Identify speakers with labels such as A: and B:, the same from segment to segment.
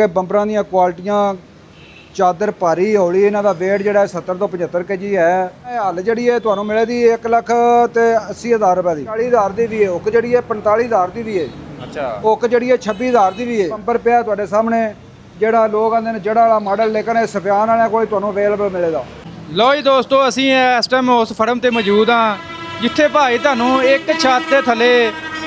A: ਬੰਪਰਾਂ ਦੀਆਂ ਕੁਆਲਿਟੀਆਂ ਚਾਦਰ ਭਾਰੀ ਹੌਲੀ ਇਹਨਾਂ ਦਾ weight ਜਿਹੜਾ 70 ਤੋਂ 75 kg ਹੈ। ਇਹ ਹੱਲ ਜਿਹੜੀ ਹੈ ਤੁਹਾਨੂੰ ਮਿਲੇਗੀ 1,80,000 ਰੁਪਏ ਦੀ, 40,000 ਦੀ ਵੀ ਹੈ ਹੁੱਕ, ਜਿਹੜੀ ਹੈ 45,000 ਦੀ ਵੀ ਹੈ।
B: ਅੱਛਾ,
A: ਹੁੱਕ ਜਿਹੜੀ ਹੈ 26,000 ਦੀ ਵੀ ਹੈ। ਬੰਪਰ ਪਿਆ ਤੁਹਾਡੇ ਸਾਹਮਣੇ, ਜਿਹੜਾ ਲੋਕ ਆਂਦੇ ਨੇ ਜੜਾ ਵਾਲਾ ਮਾਡਲ, ਲੇਕਿਨ ਇਹ ਸਫਿਆਨ ਵਾਲਿਆਂ ਕੋਲ ਤੁਹਾਨੂੰ ਅਵੇਲੇਬਲ ਮਿਲੇਗਾ।
B: ਲੋ ਜੀ ਦੋਸਤੋ, ਅਸੀਂ ਇਸ ਟਾਈਮ ਉਸ ਫਰਮ ਤੇ ਮੌਜੂਦ ਹਾਂ ਜਿੱਥੇ ਭਾਈ ਤੁਹਾਨੂੰ ਇੱਕ ਛੱਤ ਦੇ ਥੱਲੇ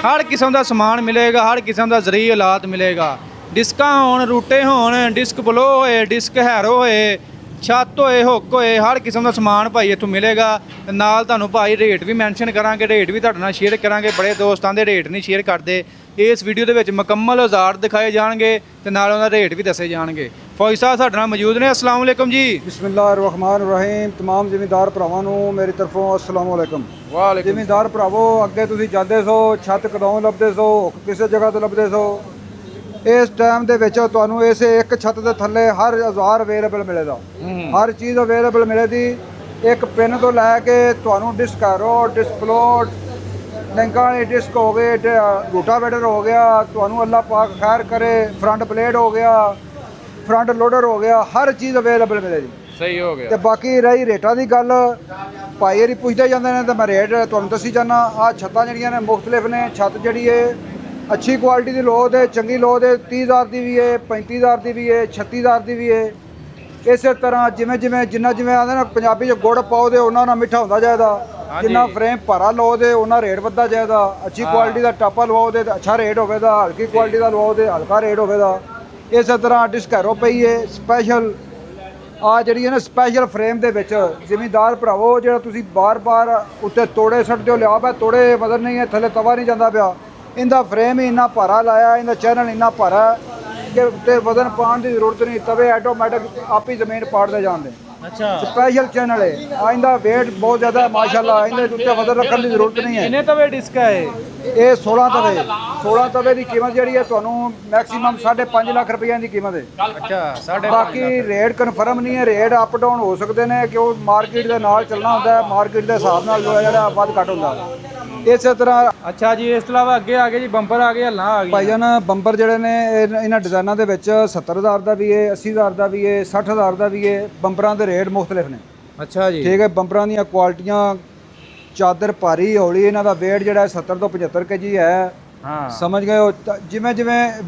B: ਹਰ ਕਿਸਮ ਦਾ ਸਮਾਨ ਮਿਲੇਗਾ, ਹਰ ਕਿਸਮ ਦਾ ਜ਼ਰੀ ਹਾਲਾਤ ਮਿਲੇਗਾ। ਡਿਸਕਾਂ ਹੋਣ, ਰੂਟੇ ਹੋਣ, ਡਿਸਕ ਬਲੋ ਹੋਏ, ਡਿਸਕ ਹੈਰੋ ਹੋਏ, ਛੱਤ ਹੋਏ, ਹੁੱਕ ਹੋਏ, ਹਰ ਕਿਸਮ ਦਾ ਸਮਾਨ ਭਾਈ ਇੱਥੋਂ ਮਿਲੇਗਾ। ਨਾਲ ਤੁਹਾਨੂੰ ਭਾਈ ਰੇਟ ਵੀ ਮੈਂਸ਼ਨ ਕਰਾਂਗੇ, ਰੇਟ ਵੀ ਤੁਹਾਡੇ ਨਾਲ ਸ਼ੇਅਰ ਕਰਾਂਗੇ। ਬੜੇ ਦੋਸਤਾਂ ਦੇ ਰੇਟ ਨਹੀਂ ਸ਼ੇਅਰ ਕਰਦੇ। ਇਸ ਵੀਡੀਓ ਦੇ ਵਿੱਚ ਮੁਕੰਮਲ ਔਜ਼ਾਰ ਦਿਖਾਏ ਜਾਣਗੇ ਤੇ ਨਾਲ ਉਹਨਾਂ ਦਾ ਰੇਟ ਵੀ ਦੱਸੇ ਜਾਣਗੇ। ਫੌਜੀ ਸਾਹਿਬ ਸਾਡੇ ਨਾਲ ਮੌਜੂਦ ਨੇ। अस्सलाम वालेकुम जी।
A: ਬਿਸਮਿਲ੍ਲਾਹਿਰ-ਰਹਿਮਾਨਿਰ-ਰਹੀਮ। तमाम ਜ਼ਿਮੀਂਦਾਰ ਭਰਾਵਾਂ ਨੂੰ ਮੇਰੀ ਤਰਫੋਂ अस्सलाम वालेकुम।
B: ਵਾਲੇਕੁਮ।
A: ਜ਼ਿਮੀਂਦਾਰ ਭਰਾਵੋ, ਅੱਗੇ ਤੁਸੀਂ ਜਾਂਦੇ ਸੋ, ਛੱਤ ਕਦੋਂ ਲੱਭਦੇ ਸੋ, ਕਿਸੇ ਜਗ੍ਹਾ ਤੋਂ ਲੱਭਦੇ ਸੋ। ਇਸ ਟਾਈਮ ਦੇ ਵਿੱਚ ਤੁਹਾਨੂੰ ਇਸੇ ਇੱਕ ਛੱਤ ਦੇ ਥੱਲੇ ਹਰ ਔਜ਼ਾਰ ਅਵੇਲੇਬਲ ਮਿਲੇਗਾ, ਹਰ ਚੀਜ਼ ਅਵੇਲੇਬਲ ਮਿਲੇਗੀ। ਇੱਕ ਪਿੰਨ ਤੋਂ ਲੈ ਕੇ ਤੁਹਾਨੂੰ ਡਿਸਕ ਹੈਰੋ, ਡਿਸਕ ਪਲੋਟ, ਲਿੰਕਾਂ ਵਾਲੀ ਡਿਸਕ ਹੋ ਗਏ, ਰੂਟਾਵੇਟਰ ਹੋ ਗਿਆ, ਤੁਹਾਨੂੰ ਅੱਲਾਹ ਪਾਕ ਖੈਰ ਕਰੇ, ਫਰੰਟ ਪਲੇਟ ਹੋ ਗਿਆ, ਫਰੰਟ ਲੋਡਰ ਹੋ ਗਿਆ, ਹਰ ਚੀਜ਼ ਅਵੇਲੇਬਲ ਮਿਲੇਗੀ।
B: ਸਹੀ ਹੋ ਗਿਆ।
A: ਤੇ ਬਾਕੀ ਰਹੀ ਰੇਟਾਂ ਦੀ ਗੱਲ, ਭਾਈ ਇਹਦੀ ਪੁੱਛਦੇ ਜਾਂਦੇ ਨੇ ਤੇ ਮੈਂ ਰੇਟ ਤੁਹਾਨੂੰ ਦੱਸੀ ਜਾਣਾ। ਆਹ ਛੱਤਾਂ ਜਿਹੜੀਆਂ ਨੇ ਮੁਖਤਲਿਫ ਨੇ। ਛੱਤ ਜਿਹੜੀ ਹੈ ਅੱਛੀ ਕੁਆਲਿਟੀ ਦੀ ਲਓ ਤੇ ਚੰਗੀ ਲਓ ਤੇ 30,000 ਦੀ ਵੀ ਹੈ, 35,000 ਦੀ ਵੀ ਹੈ, 36,000 ਦੀ ਵੀ ਹੈ। ਇਸੇ ਤਰ੍ਹਾਂ ਜਿਵੇਂ ਆਉਂਦੇ ਨਾ ਪੰਜਾਬੀ 'ਚ ਗੁੜ ਪਾਓ ਤੇ ਉਹਨਾਂ ਮਿੱਠਾ ਹੁੰਦਾ ਜਾਏਗਾ। ਜਿੰਨਾ ਫਰੇਮ ਭਾਰਾ ਲਓ ਤੇ ਉਹਨਾਂ ਰੇਟ ਵੱਧਦਾ ਜਾਏਗਾ। ਅੱਛੀ ਕੁਆਲਿਟੀ ਦਾ ਟਾਪਾ ਲਵਾਓ ਤੇ ਅੱਛਾ ਰੇਟ ਹੋਵੇਗਾ, ਹਲਕੀ ਕੁਆਲਿਟੀ ਦਾ ਲਵਾਓ ਤੇ ਹਲਕਾ ਰੇਟ ਹੋਵੇਗਾ। ਇਸੇ ਤਰ੍ਹਾਂ ਡਿਸਕ ਹੈਰੋ ਪਈ ਹੈ ਸਪੈਸ਼ਲ। ਆ ਜਿਹੜੀ ਹੈ ਨਾ ਸਪੈਸ਼ਲ ਫਰੇਮ ਦੇ ਵਿੱਚ ਜ਼ਿਮੀਂਦਾਰ ਭਰਾਵੋ, ਜਿਹੜਾ ਤੁਸੀਂ ਬਾਰ-ਬਾਰ ਉੱਤੇ ਤੋੜੇ ਸੁੱਟਦੇ ਹੋ, ਲਿਆ ਪਿਆ ਤੋੜੇ ਵਜ਼ਨ ਨਹੀਂ ਹੈ, ਥੱਲੇ ਤਵਾ ਨਹੀਂ ਜਾਂਦਾ ਪਿਆ। ਇਹਦਾ ਫਰੇਮ ਹੀ ਇੰਨਾ ਭਾਰਾ ਲਾਇਆ, ਇਹਦਾ ਚੈਨਲ ਇੰਨਾ ਭਾਰਾ ਕਿ ਉੱਤੇ ਵਜ਼ਨ ਪਾਉਣ ਦੀ ਜ਼ਰੂਰਤ ਨਹੀਂ, ਤਵੇ ਆਟੋਮੈਟਿਕ ਆਪ ਹੀ ਜ਼ਮੀਨ ਪਾੜਦੇ ਜਾਂਦੇ।
B: ਅੱਛਾ,
A: ਸਪੈਸ਼ਲ ਚੈਨਲ ਹੈ। ਆ ਇਹਦਾ weight ਬਹੁਤ ਜ਼ਿਆਦਾ ਮਾਸ਼ਾਅੱਲਾ, ਇਹਦੇ ਉੱਤੇ ਵਜ਼ਨ ਰੱਖਣ ਦੀ ਜ਼ਰੂਰਤ ਨਹੀਂ ਹੈ।
B: ਕਿੰਨੇ ਤਵੇ ਡਿਸਕ ਹੈ
A: ਇਹ 16 ਤਵੇ ਦੀ ਕੀਮਤ ਜਿਹੜੀ ਹੈ ਤੁਹਾਨੂੰ ਮੈਕਸਿਮਮ 5.5 ਲੱਖ ਰੁਪਈਆ ਦੀ ਕੀਮਤ ਹੈ।
B: ਅੱਛਾ, 5.5
A: ਬਾਕੀ ਰੇਟ ਕਨਫਰਮ ਨਹੀਂ ਹੈ, ਰੇਟ ਅਪ ਡਾਊਨ ਹੋ ਸਕਦੇ ਨੇ ਕਿਉਂ ਮਾਰਕੀਟ ਦੇ ਨਾਲ ਚੱਲਣਾ ਹੁੰਦਾ ਹੈ। ਮਾਰਕੀਟ ਦੇ ਹਿਸਾਬ ਨਾਲ ਜਿਹੜਾ ਵੱਧ ਘੱਟ ਹੁੰਦਾ। ਇਸੇ ਤਰ੍ਹਾਂ
B: ਅੱਛਾ ਜੀ, ਇਸ ਤੋਂ ਇਲਾਵਾ ਅੱਗੇ ਆ ਗਏ ਜੀ ਬੰਪਰ ਆ ਗਏ, ਹੱਲਾਂ ਆ ਗਈਆਂ।
A: ਭਾਈਜਾਨ ਬੰਪਰ ਜਿਹੜੇ ਨੇ ਇਹਨਾਂ ਡਿਜ਼ਾਈਨਾਂ ਦੇ ਵਿੱਚ 70,000 ਦਾ ਵੀ ਹੈ, 80,000 ਦਾ ਵੀ ਹੈ, 60,000 ਦਾ ਵੀ ਹੈ। ਬੰਪਰਾਂ ਦੇ ਰੇਟ ਮੁਖਤਲਿਫ ਨੇ।
B: ਅੱਛਾ ਜੀ,
A: ਠੀਕ ਹੈ। ਬੰਪਰਾਂ ਦੀਆਂ ਕੁਆਲਿਟੀਆਂ ਚਾਦਰ ਭਾਰੀ ਹੌਲੀ, ਇਹਨਾਂ ਦਾ weight ਜਿਹੜਾ 70 ਤੋਂ 75 kg ਹੈ।
B: ਹਾਂ,
A: ਸਮਝ ਗਏ ਹੋ। ਜਿਵੇਂ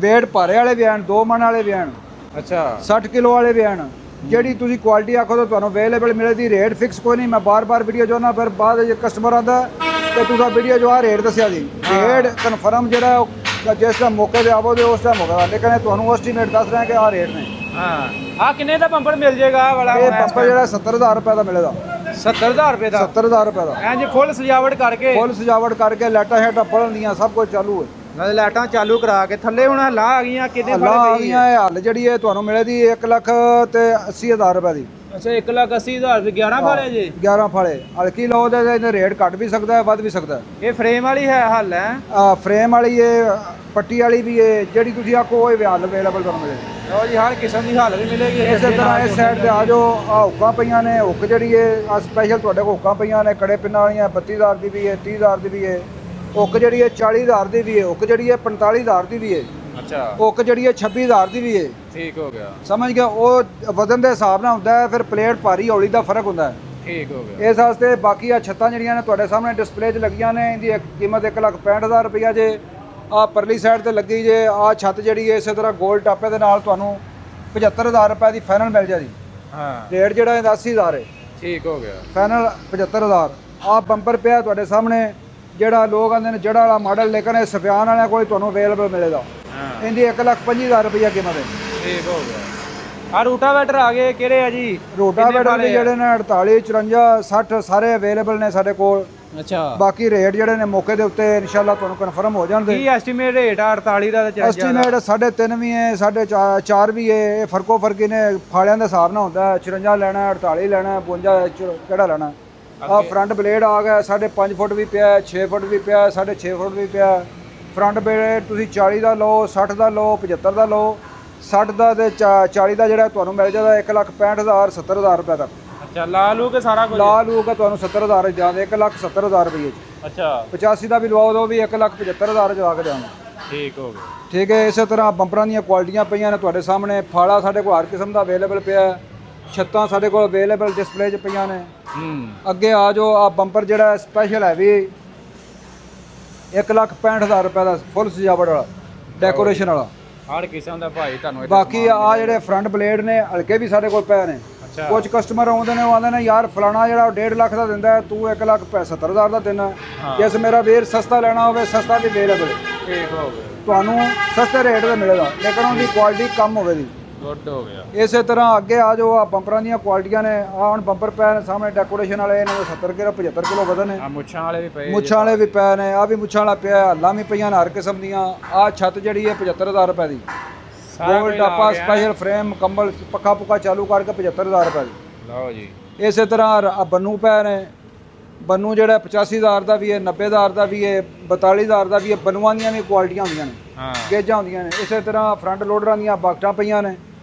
A: weight ਭਾਰੇ ਵਾਲੇ ਵੀ ਹਨ, 2 ਮਣ ਵਾਲੇ ਵੀ ਹਨ,
B: ਅੱਛਾ
A: 60 ਕਿਲੋ ਵਾਲੇ ਵੀ ਹਨ। ਜਿਹੜੀ ਤੁਸੀਂ ਕੁਆਲਿਟੀ ਆਖੋ ਤਾਂ ਤੁਹਾਨੂੰ ਅਵੇਲੇਬਲ ਮਿਲੇਗੀ। ਰੇਟ ਫਿਕਸ ਕੋਈ ਨਹੀਂ। ਮੈਂ ਬਾਰ-ਬਾਰ ਵੀਡੀਓ ਜੋ ਨਾ ਫਿਰ ਬਾਅਦ ਵਿੱਚ ਕਸਟਮਰ ਆਉਂਦਾ ਤੇ ਤੁਸੀਂ ਵੀਡੀਓ ਜੋ ਆ ਰੇਟ ਦੱਸਿਆ ਜੀ, ਰੇਟ ਕਨਫਰਮ ਜਿਹੜਾ ਜਿਸ ਟਾਈਮ ਮੌਕੇ ਤੇ ਆਵੋ ਤੇ ਉਸ ਟਾਈਮ ਹੋਗਾ, ਲੇਕਿਨ ਤੁਹਾਨੂੰ ਐਸਟੀਮੇਟ ਦੱਸ ਰਹੇ ਕਿ ਆਹ ਰੇਟ ਨੇ।
B: ਹਾਂ, ਆ ਕਿੰਨੇ ਦਾ ਬੰਪਰ ਮਿਲ ਜਾਏਗਾ ਆਹ ਵਾਲਾ?
A: ਇਹ ਬੰਪਰ ਜਿਹੜਾ 70,000 ਰੁਪਏ ਦਾ ਮਿਲੇਗਾ।
B: 70,000 ਰੁਪਏ ਦਾ?
A: 70,000 ਰੁਪਏ ਦਾ।
B: ਐਂ ਜੀ ਫੁੱਲ ਸਜਾਵਟ ਕਰਕੇ?
A: ਫੁੱਲ ਸਜਾਵਟ ਕਰਕੇ, ਲਾਈਟਾਂ ਸ਼ਾਟਾਂ ਪੜਨ ਦੀਆਂ, ਸਭ ਕੁਝ ਚਾਲੂ ਹੈ।
B: ਨਾਲੇ ਲਾਈਟਾਂ ਚਾਲੂ ਕਰਾ ਕੇ ਥੱਲੇ ਹੁਣ ਹੱਲਾਂ ਆ ਗਈਆਂ। ਕਿੰਨੇ
A: ਅੱਲਾ ਆ ਗਈਆਂ। ਇਹ ਹੱਲ ਜਿਹੜੀ ਹੈ ਤੁਹਾਨੂੰ ਮਿਲੇਗੀ 1,80,000 ਰੁਪਏ ਦੀ।
B: ਅੱਛਾ, 1,80,000 ਦੀ 11 ਫਾਲੇ ਜੀ? 11
A: ਫਾਲੇ। ਹਲਕੀ ਲਓ ਤੇ ਇਹਦਾ ਰੇਟ ਘੱਟ ਵੀ ਸਕਦਾ ਹੈ, ਵੱਧ ਵੀ ਸਕਦਾ ਹੈ।
B: ਇਹ ਫਰੇਮ ਵਾਲੀ ਹੈ ਹੱਲ ਹੈ?
A: ਫਰੇਮ ਵਾਲੀ ਹੈ, ਪੱਟੀ ਵਾਲੀ ਵੀ ਹੈ, ਜਿਹੜੀ ਤੁਸੀਂ ਆਖੋ ਉਹ ਵੀ ਹੱਲ ਅਵੇਲੇਬਲ ਤੁਹਾਨੂੰ ਮਿਲੇਗੀ।
B: ਲਓ ਜੀ, ਹਰ ਕਿਸਮ ਦੀ ਹੱਲ ਵੀ ਮਿਲੇਗੀ।
A: ਇਸੇ ਤਰ੍ਹਾਂ ਇਸ ਸਾਈਡ ਤੇ ਆ ਜਾਓ। ਆ ਹੁੱਕਾਂ ਪਈਆਂ ਨੇ। ਹੁੱਕ ਜਿਹੜੀ ਹੈ ਆ ਸਪੈਸ਼ਲ ਤੁਹਾਡੇ ਕੋਲ ਹੁੱਕਾਂ ਪਈਆਂ ਨੇ, ਕੜੇ ਪਿੰਨਾਂ ਵਾਲੀਆਂ, 32,000 ਦੀ ਵੀ ਹੈ, 30,000 ਦੀ ਵੀ ਹੈ। ਹੁੱਕ ਜਿਹੜੀ ਹੈ 40,000 ਦੀ ਵੀ ਹੈ। ਹੁੱਕ ਜਿਹੜੀ ਹੈ 45,000 ਦੀ ਵੀ ਹੈ।
B: ਅੱਛਾ,
A: ਹੁੱਕ ਜਿਹੜੀ ਹੈ 26,000 ਦੀ ਵੀ ਹੈ।
B: ਠੀਕ ਹੋ ਗਿਆ,
A: ਸਮਝ ਗਏ। ਉਹ ਵਜ਼ਨ ਦੇ ਹਿਸਾਬ ਨਾਲ ਹੁੰਦਾ ਹੈ, ਫਿਰ ਪਲੇਟ ਭਾਰੀ ਹੌਲੀ ਦਾ ਫਰਕ ਹੁੰਦਾ ਹੈ।
B: ਠੀਕ ਹੋ ਗਿਆ।
A: ਇਸ ਵਾਸਤੇ ਬਾਕੀ ਆ ਛੱਤਾਂ ਜਿਹੜੀਆਂ ਨੇ ਤੁਹਾਡੇ ਸਾਹਮਣੇ ਡਿਸਪਲੇ 'ਚ ਲੱਗੀਆਂ ਨੇ, ਇਹਦੀ ਕੀਮਤ 1,65,000 ਰੁਪਈਆ ਜੇ। ਆ ਪਰਲੀ ਸਾਈਡ ਤੇ ਲੱਗੀ ਜੇ। ਆ ਛੱਤ ਜਿਹੜੀ ਹੈ ਇਸੇ ਤਰ੍ਹਾਂ ਗੋਲ ਟਾਪੇ ਦੇ ਨਾਲ ਤੁਹਾਨੂੰ 75,000 ਰੁਪਏ ਦੀ ਫਾਈਨਲ ਮਿਲ ਜਾਏਗੀ।
B: ਹਾਂ,
A: ਰੇਟ ਜਿਹੜਾ ਇਹਦਾ 80,000 ਹੈ।
B: ਠੀਕ ਹੋ ਗਿਆ,
A: ਫਾਈਨਲ 75,000। ਆ ਬੰਪਰ ਪਿਆ ਤੁਹਾਡੇ ਸਾਹਮਣੇ, ਜਿਹੜਾ ਲੋਕ ਆਂਦੇ ਨੇ ਜੜਾ ਵਾਲਾ ਮਾਡਲ, ਲੇਕਿਨ ਇਹ ਸਫਿਆਨ ਵਾਲਿਆਂ ਕੋਲ ਤੁਹਾਨੂੰ ਅਵੇਲੇਬਲ ਮਿਲੇਗਾ।
B: ਹਾਂ,
A: ਇਹਦੀ 1,25,000 ਰੁਪਈਆ ਕੀਮਤ ਹੈ।
B: ਠੀਕ ਹੋ ਗਿਆ। ਆ ਰੂਟਾਵੇਟਰ ਆ ਗਏ, ਕਿਹੜੇ ਆ ਜੀ?
A: ਰੂਟਾਵੇਟਰ ਦੇ ਜਿਹੜੇ ਨੇ 48, 54, 60 ਸਾਰੇ ਅਵੇਲੇਬਲ ਨੇ ਸਾਡੇ ਕੋਲ।
B: ਅੱਛਾ,
A: ਬਾਕੀ ਰੇਟ ਜਿਹੜੇ ਨੇ ਮੌਕੇ ਦੇ ਉੱਤੇ ਇਨਸ਼ਾਅੱਲਾ ਤੁਹਾਨੂੰ ਕਨਫਰਮ ਹੋ ਜਾਣਗੇ।
B: ਕੀ ਐਸਟੀਮੇਟ ਰੇਟ ਆ 48 ਦਾ ਤੇ 54 ਦਾ?
A: ਐਸਟੀਮੇਟ 3.5 ਵੀ ਹੈ, 4.5 ਵੀ ਹੈ। ਇਹ ਫਰਕੋ ਫਰਕੀ ਨੇ, ਫਾਲਿਆਂ ਦੇ ਹਿਸਾਬ ਨਾਲ ਹੁੰਦਾ ਹੈ। 54 ਲੈਣਾ, 48 ਲੈਣਾ, 52 ਕਿਹੜਾ ਲੈਣਾ। ਆ ਫਰੰਟ ਬਲੇਡ ਆ ਗਿਆ 5.5 ਫੁੱਟ ਵੀ ਪਿਆ, 6 ਫੁੱਟ ਵੀ ਪਿਆ, 6.5 ਫੁੱਟ ਵੀ ਪਿਆ। ਫਰੰਟ ਬਲੇਡ ਤੁਸੀਂ 40 ਦਾ ਲਓ, 60 ਦਾ ਲਓ, 75 ਦਾ ਲਓ। 60 ਦਾ ਤੇ 40 ਦਾ ਜਿਹੜਾ ਤੁਹਾਨੂੰ ਮਿਲ ਜਾਂਦਾ 1,65,000 70,000 ਰੁਪਏ ਤੱਕ।
B: ਅੱਛਾ, ਲਾ ਲੂ ਕੇ ਸਾਰਾ ਕੁਝ?
A: ਲਾ ਲੂ ਕੇ ਤੁਹਾਨੂੰ 70,000 ਜਾਂਦੇ 1,70,000 ਰੁਪਏ 'ਚ।
B: ਅੱਛਾ,
A: 85 ਦਾ ਵੀ ਲਵਾਓ ਤਾਂ ਵੀ 1,75,000 ਚ ਆ ਕੇ ਜਾਣਾ।
B: ਠੀਕ ਹੋ ਗਿਆ।
A: ਠੀਕ ਹੈ। ਇਸੇ ਤਰ੍ਹਾਂ ਬੰਪਰਾਂ ਦੀਆਂ ਕੁਆਲਿਟੀਆਂ ਪਈਆਂ ਨੇ ਤੁਹਾਡੇ ਸਾਹਮਣੇ। ਫਾਲਾ ਸਾਡੇ ਕੋਲ ਹਰ ਕਿਸਮ ਦਾ ਅਵੇਲੇਬਲ ਪਿਆ ਹੈ। ਛੱਤਾਂ ਸਾਡੇ ਕੋਲ ਅਵੇਲੇਬਲ ਡਿਸਪਲੇ 'ਚ ਪਈਆਂ ਨੇ। ਅੱਗੇ ਆ ਜਾਓ। ਆ ਬੰਪਰ ਜਿਹੜਾ ਸਪੈਸ਼ਲ ਹੈ ਵੀ 1,65,000 ਰੁਪਏ ਦਾ ਫੁੱਲ ਸਜਾਵਟ ਵਾਲਾ ਡੈਕੋਰੇਸ਼ਨ ਵਾਲਾ।
B: ਹਰ ਕਿਸਮ ਦਾ ਭਾਈ ਤੁਹਾਨੂੰ
A: ਬਾਕੀ ਆ ਜਿਹੜੇ ਫਰੰਟ ਬਲੇਡ ਨੇ ਹਲਕੇ ਵੀ ਸਾਡੇ ਕੋਲ ਪਏ ਨੇ। ਕੁਝ ਕਸਟਮਰ ਆਉਂਦੇ ਨੇ ਉਹ ਆਉਂਦੇ ਨੇ ਯਾਰ ਫਲਾਣਾ ਜਿਹੜਾ 1.5 ਲੱਖ ਦਾ ਦਿੰਦਾ ਤੂੰ 1,70,000 ਦਾ ਦੇਣਾ। ਜੇ ਮੇਰਾ ਵੀਰ ਸਸਤਾ ਲੈਣਾ ਹੋਵੇ ਸਸਤਾ ਵੀ ਅਵੇਲੇਬਲ
B: ਠੀਕ ਹੋ ਗਿਆ।
A: ਤੁਹਾਨੂੰ ਸਸਤੇ ਰੇਟ ਤੇ ਮਿਲੇਗਾ ਲੇਕਿਨ ਉਹਦੀ ਕੁਆਲਿਟੀ ਕਮ ਹੋਵੇਗੀ।
B: ਗੁੱਡ ਹੋ ਗਿਆ।
A: ਇਸੇ ਤਰ੍ਹਾਂ ਅੱਗੇ ਆ ਜਾਓ। ਆ ਬੰਪਰਾਂ ਦੀਆਂ ਕੁਆਲਿਟੀਆਂ ਨੇ। ਆ ਹੁਣ ਬੰਪਰ ਪਏ ਨੇ ਸਾਹਮਣੇ ਡੈਕੋਰੇਸ਼ਨ ਵਾਲੇ। ਇਹਨਾਂ ਦੇ 70 ਕਿਲੋ 75 ਕਿਲੋ ਵਜ਼ਨ ਹੈ।
B: ਆ ਮੁੱਛਾਂ ਵਾਲੇ ਵੀ ਪਏ।
A: ਮੁੱਛਾਂ ਵਾਲੇ ਵੀ ਪਏ ਨੇ। ਆ ਵੀ ਮੁੱਛਾਂ ਵਾਲਾ ਪਿਆ। ਹੱਲਾਂ ਵੀ ਪਈਆਂ ਨੇ ਹਰ ਕਿਸਮ ਦੀਆਂ। ਆ ਛੱਤ ਜਿਹੜੀ ਹੈ 75,000 ਰੁਪਏ ਦੀ। ਗੋਲ ਟਾਪਾ ਸਪੈਸ਼ਲ ਫਰੇਮ ਮੁਕੰਮਲ ਪੱਖਾ ਪੁੱਖਾ ਚਾਲੂ ਕਰਕੇ 75,000 ਰੁਪਏ ਦੀ।
B: ਲਓ ਜੀ।
A: ਇਸੇ ਤਰ੍ਹਾਂ ਬੰਨੂ ਪਏ ਨੇ। ਬੰਨੂ ਜਿਹੜਾ 85,000 ਦਾ ਵੀ ਹੈ 90,000 ਦਾ ਵੀ ਹੈ 42,000 ਦਾ ਵੀ ਹੈ। ਬੰਨੂਆਂ ਦੀਆਂ ਵੀ ਕੁਆਲਿਟੀਆਂ ਹੁੰਦੀਆਂ ਨੇ ਗੇਜਾਂ ਹੁੰਦੀਆਂ ਨੇ। ਇਸੇ ਤਰ੍ਹਾਂ ਫਰੰਟ ਲੋਡਰਾਂ ਦੀਆਂ ਬਾਕਟਾਂ ਪਈਆਂ ਨੇ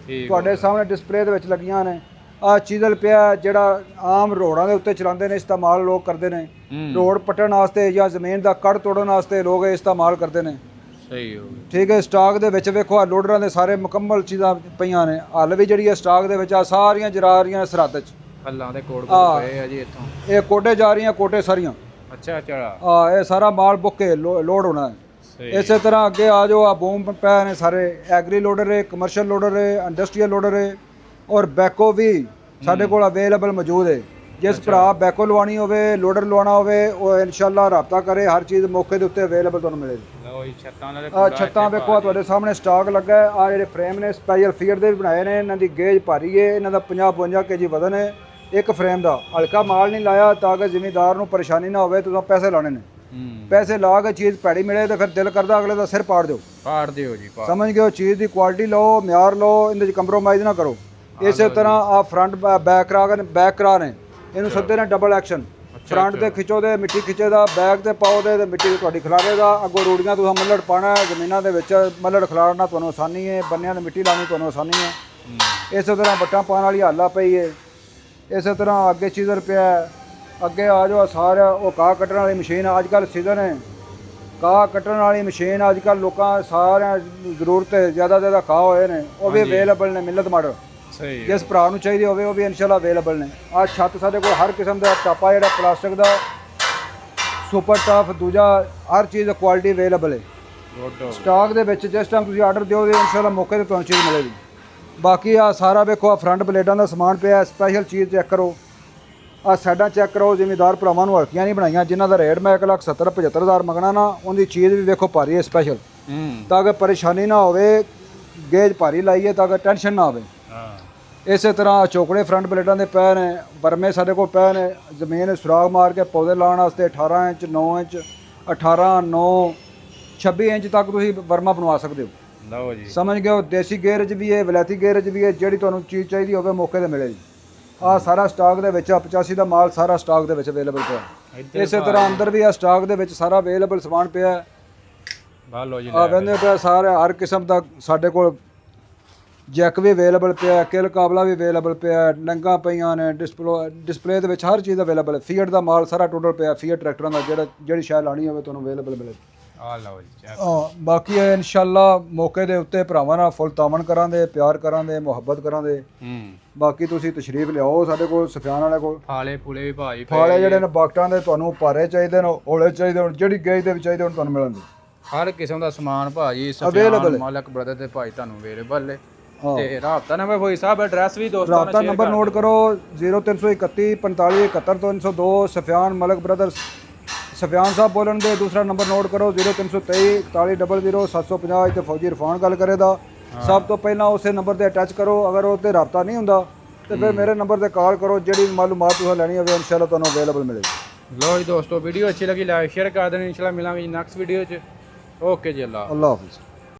A: ਤੁਹਾਡੇ ਸਾਹਮਣੇ ਡਿਸਪਲੇ ਦੇ ਵਿੱਚ ਲੱਗੀਆਂ ਨੇ। ਆ ਚੀਜ਼ਲ ਪਿਆ ਜਿਹੜਾ ਆਮ ਰੋਡਾਂ ਦੇ ਉੱਤੇ ਚਲਾਉਂਦੇ ਨੇ ਇਸਤੇਮਾਲ ਲੋਕ ਕਰਦੇ ਨੇ। ਰੋਡ ਪੱਟਣ ਵਾਸਤੇ ਜਾਂ ਜ਼ਮੀਨ ਦਾ ਕੜ ਤੋੜਨ ਵਾਸਤੇ ਲੋਕ ਇਸਤੇਮਾਲ ਕਰਦੇ ਨੇ।
B: ਸਹੀ ਹੋ ਗਿਆ।
A: ਠੀਕ ਹੈ। ਸਟਾਕ ਦੇ ਵਿੱਚ ਵੇਖੋ ਆ ਲੋਡਰਾਂ ਦੇ ਸਾਰੇ ਮੁਕੰਮਲ ਚੀਜ਼ਾਂ ਪਈਆਂ ਨੇ। ਹੱਲ ਵੀ ਜਿਹੜੀ ਹੈ ਸਟਾਕ ਦੇ ਵਿੱਚ ਆ ਸਾਰੀਆਂ ਜਰਾ ਰਹੀਆਂ ਸਰਹੱਦ 'ਚ।
B: ਹੱਲਾਂ ਦੇ ਕੋਡ ਪਏ ਆ ਜੀ ਇੱਥੋਂ।
A: ਇਹ ਕੋਟੇ ਜਾ ਰਹੀਆਂ ਕੋਟੇ ਸਾਰੀਆਂ।
B: ਅੱਛਾ ਅੱਛਾ।
A: ਆ ਇਹ ਸਾਰਾ ਮਾਲ ਬੁੱਕ ਕੇ ਲੋਡ ਹੋਣਾ ਹੈ। ਇਸੇ ਤਰ੍ਹਾਂ ਅੱਗੇ ਆ ਜਾਓ। ਆ ਬੂਮ ਪਏ ਨੇ ਸਾਰੇ। ਐਗਰੀ ਲੋਡਰ ਹੈ ਕਮਰਸ਼ੀਅਲ ਲੋਡਰ ਹੈ ਇੰਡਸਟਰੀਅਲ ਲੋਡਰ ਹੈ ਔਰ ਬੈਕੋ ਵੀ ਸਾਡੇ ਕੋਲ ਅਵੇਲੇਬਲ ਮੌਜੂਦ ਹੈ। ਜਿਸ ਭਰਾ ਬੈਕੋ ਲਵਾਉਣੀ ਹੋਵੇ ਲੋਡਰ ਲਵਾਉਣਾ ਹੋਵੇ ਉਹ ਇਨਸ਼ਾਅੱਲਾ ਰਾਬਤਾ ਕਰੇ। ਹਰ ਚੀਜ਼ ਮੌਕੇ ਦੇ ਉੱਤੇ ਅਵੇਲੇਬਲ ਤੁਹਾਨੂੰ ਮਿਲੇਗੀ।
B: ਲਓ ਜੀ ਛੱਤਾਂ ਨਾਲ
A: ਆ ਛੱਤਾਂ ਵੇਖੋ ਤੁਹਾਡੇ ਸਾਹਮਣੇ ਸਟਾਕ ਲੱਗਾ ਹੈ। ਆ ਜਿਹੜੇ ਫਰੇਮ ਨੇ ਸਪੈਸ਼ਲ ਫੀਅਰ ਦੇ ਵੀ ਬਣਾਏ ਨੇ। ਇਹਨਾਂ ਦੀ ਗੇਜ ਭਾਰੀ ਹੈ। ਇਹਨਾਂ ਦਾ 50-52 kg ਵਜ਼ਨ ਹੈ ਇੱਕ ਫਰੇਮ ਦਾ। ਹਲਕਾ ਮਾਲ ਨਹੀਂ ਲਾਇਆ ਤਾਂ ਕਿ ਜ਼ਿਮੀਂਦਾਰ ਨੂੰ ਪਰੇਸ਼ਾਨੀ ਨਾ ਹੋਵੇ। ਤੁਸੀਂ ਪੈਸੇ ਲਾਣੇ ਨੇ। ਪੈਸੇ ਲਾ ਕੇ ਚੀਜ਼ ਭੈੜੀ ਮਿਲੇ ਤਾਂ ਫਿਰ ਦਿਲ ਕਰਦਾ ਅਗਲੇ ਦਾ ਸਿਰ ਪਾੜ ਦਿਓ।
B: ਪਾੜ ਦਿਓ ਜੀ।
A: ਸਮਝ ਗਏ। ਚੀਜ਼ ਦੀ ਕੁਆਲਿਟੀ ਲਓ ਮਿਆਰ ਲਓ ਇਹਦੇ 'ਚ ਕੰਪਰੋਮਾਈਜ਼ ਨਾ ਕਰੋ। ਇਸੇ ਤਰ੍ਹਾਂ ਆ ਫਰੰਟ ਬੈਕ ਕਰਾ ਨੇ ਇਹਨੂੰ ਸੱਦੇ ਨੇ ਡਬਲ ਐਕਸ਼ਨ। ਫਰੰਟ ਤੇ ਖਿੱਚੋ ਦੇ ਮਿੱਟੀ ਖਿੱਚੇ ਦਾ ਬੈਕ ਤੇ ਪਾਓ ਦੇ ਮਿੱਟੀ ਤੁਹਾਡੀ ਖਿਲਾਰੇ ਦਾ। ਅੱਗੋਂ ਰੂੜੀਆਂ ਤੁਸੀਂ ਮੱਲੜ ਪਾਣਾ ਜ਼ਮੀਨਾਂ ਦੇ ਵਿੱਚ ਮੱਲੜ ਖਿਲਾਰਨਾ ਤੁਹਾਨੂੰ ਆਸਾਨੀ ਹੈ। ਬੰਨਿਆਂ ਤੇ ਮਿੱਟੀ ਲਾਉਣੀ ਤੁਹਾਨੂੰ ਆਸਾਨੀ ਹੈ। ਇਸੇ ਤਰ੍ਹਾਂ ਵੱਟਾਂ ਪਾਉਣ ਵਾਲੀ ਹਾਲਾ ਪਈ ਹੈ। ਇਸੇ ਤਰ੍ਹਾਂ ਅੱਗੇ ਚੀਜ਼ਰ ਪਿਆ। ਅੱਗੇ ਆ ਜਾਓ। ਸਾਰਾ ਉਹ ਕਾਹ ਕੱਟਣ ਵਾਲੀ ਮਸ਼ੀਨ ਅੱਜ ਕੱਲ੍ਹ ਸੀਜ਼ਨ ਹੈ। ਕਾਹ ਕੱਟਣ ਵਾਲੀ ਮਸ਼ੀਨ ਅੱਜ ਕੱਲ੍ਹ ਲੋਕਾਂ ਸਾਰਿਆਂ ਜ਼ਰੂਰਤ ਜ਼ਿਆਦਾ ਕਾਹ ਹੋਏ ਨੇ ਉਹ ਵੀ ਅਵੇਲੇਬਲ ਨੇ ਮਿਲਤ ਮਾਡਲ।
B: ਸਹੀ।
A: ਜਿਸ ਭਰਾ ਨੂੰ ਚਾਹੀਦੀ ਹੋਵੇ ਉਹ ਵੀ ਇਨਸ਼ਾਅੱਲਾ ਅਵੇਲੇਬਲ ਨੇ। ਆ ਛੱਤ ਸਾਡੇ ਕੋਲ ਹਰ ਕਿਸਮ ਦਾ ਟਾਪਾ ਜਿਹੜਾ ਪਲਾਸਟਿਕ ਦਾ ਸੁਪਰ ਟਫ ਦੂਜਾ ਹਰ ਚੀਜ਼ ਦੀ ਕੁਆਲਿਟੀ ਅਵੇਲੇਬਲ ਹੈ ਸਟਾਕ ਦੇ ਵਿੱਚ। ਜਿਸ ਟਾਈਮ ਤੁਸੀਂ ਆਰਡਰ ਦਿਓਗੇ ਇਨਸ਼ਾਅੱਲਾ ਮੌਕੇ ਤੇ ਤੁਹਾਨੂੰ ਚੀਜ਼ ਮਿਲੇਗੀ। ਬਾਕੀ ਆ ਸਾਰਾ ਵੇਖੋ ਆ ਫਰੰਟ ਬਲੇਡਾਂ ਦਾ ਸਮਾਨ ਪਿਆ। ਸਪੈਸ਼ਲ ਚੀਜ਼ ਚੈੱਕ ਕਰੋ। ਆ ਸਾਈਡਾਂ ਚੈੱਕ ਕਰੋ। ਜ਼ਿਮੀਂਦਾਰ ਭਰਾਵਾਂ ਨੂੰ ਹਲਕੀਆਂ ਨਹੀਂ ਬਣਾਈਆਂ ਜਿਨ੍ਹਾਂ ਦਾ ਰੇਟ ਮੈਂ 1,70,000-75,000 ਮੰਗਣਾ ਨਾ ਉਹਦੀ ਚੀਜ਼ ਵੀ ਵੇਖੋ ਭਾਰੀ ਹੈ ਸਪੈਸ਼ਲ ਤਾਂ ਕਿ ਪਰੇਸ਼ਾਨੀ ਨਾ ਹੋਵੇ। ਗੇਜ ਭਾਰੀ ਲਾਈਏ ਤਾਂ ਕਿ ਟੈਨਸ਼ਨ ਨਾ ਆਵੇ। ਇਸੇ ਤਰ੍ਹਾਂ ਚੋਕੜੇ ਫਰੰਟ ਬਲੇਡਾਂ ਦੇ ਪਏ ਨੇ। ਬਰਮੇ ਸਾਡੇ ਕੋਲ ਪਏ ਨੇ। ਜ਼ਮੀਨ ਸੁਰਾਗ ਮਾਰ ਕੇ ਪੌਦੇ ਲਾਉਣ ਵਾਸਤੇ 18 ਇੰਚ 9 ਇੰਚ 18 9 26 ਇੰਚ ਤੱਕ ਤੁਸੀਂ ਬਰਮਾ ਬਣਵਾ ਸਕਦੇ ਹੋ।
B: ਲਓ ਜੀ। ਸਮਝ
A: ਗਏ ਹੋ। ਦੇਸੀ ਗੇਰਜ ਵੀ ਹੈ ਵਿਲਾਇਤੀ ਗੇਰਜ ਵੀ ਹੈ। ਜਿਹੜੀ ਤੁਹਾਨੂੰ ਚੀਜ਼ ਚਾਹੀਦੀ ਹੋਵੇ ਮੌਕੇ ਤੇ ਮਿਲੇਗੀ। ਆ ਸਾਰਾ ਸਟਾਕ ਦੇ ਵਿੱਚ 85 ਦਾ ਮਾਲ ਸਾਰਾ ਸਟਾਕ ਦੇ ਵਿੱਚ ਅਵੇਲੇਬਲ ਪਿਆ। ਇਸੇ ਤਰ੍ਹਾਂ ਅੰਦਰ ਵੀ ਆ ਸਟਾਕ ਦੇ ਵਿੱਚ ਸਾਰਾ ਅਵੇਲੇਬਲ ਸਮਾਨ ਪਿਆ। ਆ ਬੰਦੇ ਪਿਆ ਸਾਰੇ ਹਰ ਕਿਸਮ ਦਾ ਸਾਡੇ ਕੋਲ ਜੈਕ ਵੀ ਅਵੇਲੇਬਲ ਪਿਆ। ਕਿਲ ਕਾਬਲਾ ਵੀ ਅਵੇਲੇਬਲ ਪਿਆ। ਡੰਗਾ ਪਈਆਂ ਨੇ। ਡਿਸਪਲੇ ਦੇ ਵਿੱਚ ਹਰ ਚੀਜ਼ ਅਵੇਲੇਬਲ ਹੈ। ਫੀਅਟ ਦਾ ਮਾਲ ਸਾਰਾ ਟੋਟਲ ਪਿਆ। ਫੀਅਟ ਟਰੈਕਟਰਾਂ ਦਾ ਜਿਹੜੀ ਸ਼ਾਇਦ ਲਾਣੀ ਹੋਵੇ ਤੁਹਾਨੂੰ ਅਵੇਲੇਬਲ ਮਿਲੇ।
B: ਆ ਲਓ ਜੀ।
A: ਬਾਕੀ ਇਨਸ਼ਾਅੱਲਾ ਮੌਕੇ ਦੇ ਉੱਤੇ ਭਰਾਵਾਂ ਨਾਲ ਫੁੱਲ ਤਾਮਨ ਕਰਾਂਗੇ ਪਿਆਰ ਕਰਾਂਗੇ ਮੁਹੱਬਤ ਕਰਾਂਗੇ। ਬਾਕੀ ਤੁਸੀਂ ਤਸ਼ਰੀਫ ਲਿਆਓ ਸਾਡੇ ਕੋਲ ਸੁਫਿਆਨ ਵਾਲੇ ਕੋਲ।
B: ਫਾਲੇ ਫੁਲੇ ਵੀ ਭਾਈ
A: ਫਾਲੇ ਜਿਹੜੇ ਨੇ ਬਾਕਟਾਂ ਦੇ ਤੁਹਾਨੂੰ ਭਾਰੇ ਚਾਹੀਦੇ ਨੇ ਹੌਲੇ ਚਾਹੀਦੇ ਨੇ ਜਿਹੜੀ ਗੇਜ ਦੇ ਵਿੱਚ ਚਾਹੀਦੇ ਹੁਣ ਤੁਹਾਨੂੰ ਮਿਲਣਗੇ।
B: ਹਰ ਕਿਸਮ ਦਾ ਸਮਾਨ ਭਾਜੀ ਸੁਫਿਆਨ ਮਾਲਕ ਬ੍ਰਦਰ ਤੇ ਭਾਈ ਤੁਹਾਨੂੰ ਅਵੇਲੇਬਲ ਹੈ। ਤੇ ਰਾਬਤਾ ਨੰਬਰ ਹੋਈ ਸਾਹਿਬ ਐਡਰੈਸ ਵੀ ਦੋਸਤਾਂ ਨਾਲ
A: ਰਾਬਤਾ ਨੰਬਰ ਨੋਟ ਕਰੋ 0331 45 71 302 ਸੁਫਿਆਨ ਮਲਕ ਬ੍ਰਦਰਸ। ਸੁਫਿਆਨ ਸਾਹਿਬ ਬੋਲਣ ਦੇ ਦੂਸਰਾ ਨੰਬਰ ਨੋਟ ਕਰੋ 0323 4100 750 ਤੇ ਫੌਜੀ ਇਰਫਾਨ ਗੱਲ ਕਰੇਗਾ। ਸਭ ਤੋਂ ਪਹਿਲਾਂ ਉਸੇ ਨੰਬਰ ਤੇ ਅਟੈਚ ਕਰੋ। ਅਗਰ ਉਹ ਤੇ ਰਾਬਤਾ ਨਹੀਂ ਹੁੰਦਾ ਤੇ ਫਿਰ ਮੇਰੇ ਨੰਬਰ ਤੇ ਕਾਲ ਕਰੋ। ਜਿਹੜੀ ਮਾਲੂਮਾਤ ਤੁਸੀਂ ਲੈਣੀ ਹੋਵੇ ਇਨਸ਼ਾਅੱਲਾ ਤੁਹਾਨੂੰ ਅਵੇਲੇਬਲ ਮਿਲੇਗੀ।
B: ਲੋ ਜੀ ਦੋਸਤੋ ਵੀਡੀਓ ਅੱਛੀ ਲੱਗੀ ਲਾਈਕ ਸ਼ੇਅਰ ਕਰ ਦੇਣੀ। ਇਨਸ਼ਾਅੱਲਾ ਮਿਲਾਂਗੇ ਨੈਕਸਟ ਵੀਡੀਓ 'ਚ। ਓਕੇ ਜੀ। ਅੱਲਾ
A: ਹਾਫਿਜ਼।